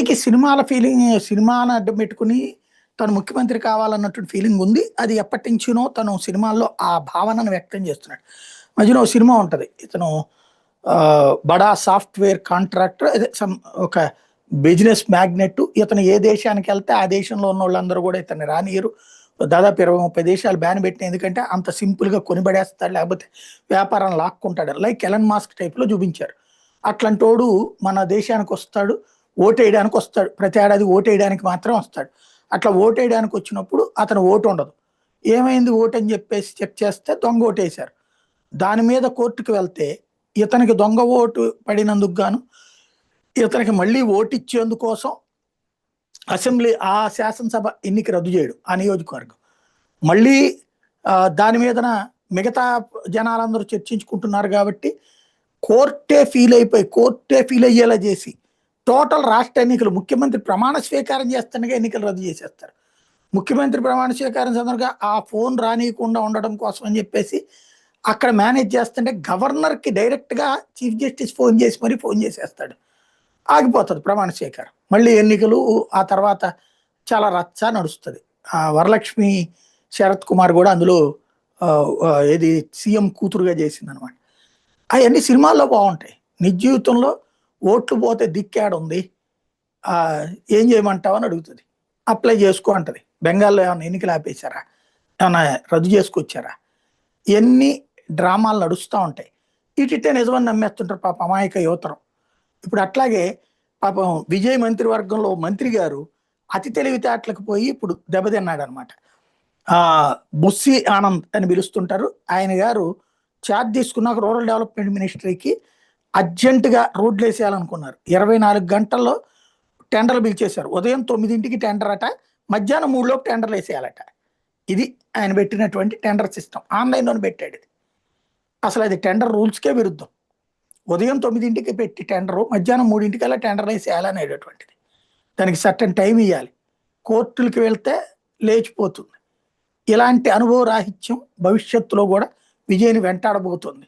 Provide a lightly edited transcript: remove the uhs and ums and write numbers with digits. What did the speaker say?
సినిమాల ఫీలింగ్ సినిమాని అడ్డం పెట్టుకుని తను ముఖ్యమంత్రి కావాలన్నటువంటి ఫీలింగ్ ఉంది. అది ఎప్పటినుంచినో తను సినిమాల్లో ఆ భావనను వ్యక్తం చేస్తున్నాడు. మధ్యలో ఓ సినిమా ఉంటది. ఇతను బడా సాఫ్ట్‌వేర్ కాంట్రాక్టర్ అదే ఒక బిజినెస్ మ్యాగ్నెట్. ఇతను ఏ దేశానికెళ్తే ఆ దేశంలో ఉన్నోళ్ళందరూ గూడా ఇతన్ని రానియ్యరు. దాదాపు 20, 30 దేశాలు బ్యాన్ పెట్టినాయి. ఎందుకంటే అంత సింపుల్‌గా కొనిబడేస్తాడు. లేకపోతే వ్యాపారం లాక్కుంటాడు. లైక్ ఎలన్ మాస్క్ టైప్‌లో చూపించారు. అట్లాంటోడు మన దేశానికొస్తాడు. ఓటేయడానికొస్తాడు. ప్రతి ఏడాది ఓటేయడానికి మాత్రం వస్తాడు. అట్లా ఓటేయడానికొచ్చినప్పుడు అతని ఓటుండదు. ఏమైంది ఓటని జెప్పేసి చెక్ చేస్తే దొంగ ఓటేశారు. దాని మీద కోర్టుకి వెళ్తే ఇతనికి దొంగ ఓటు పడినందుకు గాను ఇతనికి మళ్ళీ ఓటిచ్చేందుకోసం ఆ శాసనసభ ఎన్నిక రద్దు చేయడు ఆ నియోజకవర్గం. మళ్ళీ దాని మీదన మిగతా జనాలందరూ చర్చించుకుంటున్నారు గాబట్టి కోర్టే ఫీల్ అయ్యేలా చేసి టోటల్ రాష్ట్ర ఎన్నికలు ముఖ్యమంత్రి ప్రమాణ స్వీకారం చేస్తుండగా ఎన్నికలు రద్దు చేసేస్తారు. ముఖ్యమంత్రి ప్రమాణ స్వీకారం సందర్భంగా ఆ ఫోన్ రానీయకుండా ఉండడం కోసం అని చెప్పేసి అక్కడ మేనేజ్ చేస్తుంటే గవర్నర్‌కి డైరెక్ట్‌గా చీఫ్ జస్టిస్ ఫోన్ చేసేస్తాడు. ఆగిపోతది ప్రమాణ స్వీకారం. మళ్ళీ ఎన్నికలు ఆ తర్వాత చాలా రచ్చ నడుస్తది. వరలక్ష్మి శరత్ కుమార్ గూడా అందులో ఏది సీఎం కూతురుగా చేసిందనమాట. అయన్నీ సినిమాల్లో బావుంటాయి. నిజ జీవితంలో ఓట్లు పోతే దిక్కేడుంది? ఏం చేయమంటావు అని అడుగుతది. అప్లై చేసుకో అంటది. బెంగాల్‌లో ఏమన్నా ఎన్నికలు ఆపేసారా? ఏమన్నా రద్దు చేసుకొచ్చారా? ఇయన్నీ డ్రామాలు నడుస్తా ఉంటాయి. ఇటిట్టే నిజమని నమ్మేస్తుంటారు పాపం అమాయక యువతరం. ఇప్పుడు అట్లాగే పాపం విజయ్ మంత్రివర్గంలో మంత్రి గారు అతి తెలివితేటలకు పోయి ఇప్పుడు దెబ్బతిన్నాడనమాట. బుస్సి ఆనంద్ అని పిలుస్తుంటారు. ఆయన గారు చార్జ్ తీసుకున్నాక రూరల్ డెవలప్మెంట్ మినిస్ట్రీకి అర్జెంట్‌గా రోడ్లేసేయాలనుకున్నారు. 24 గంటల్లో టెండర్‌లు పిలిచేశారు. ఉదయం 9కి టెండర్ అట. మధ్యాహ్నం 3 లోపు టెండర్‌లేసేయాలట. ఇది ఆయన పెట్టినటువంటి టెండర్ సిస్టమ్. ఆన్‌లైన్‌లోనే పెట్టాడిది. అసలది టెండర్ రూల్స్‌కే విరుద్ధం. ఉదయం 9కి పెట్టి టెండరు మధ్యాహ్నం 3కల్లా టెండర్‌లేసేయాలనేటటువంటిది. దానికి సర్టెన్ టైమ్ ఇయ్యాలి. కోర్టులకి వెళ్తే లేచిపోతుంది. ఇలాంటి అనుభవ రాహిత్యం భవిష్యత్తులో గూడా విజయ్‌ని వెంటాడబోతుంది.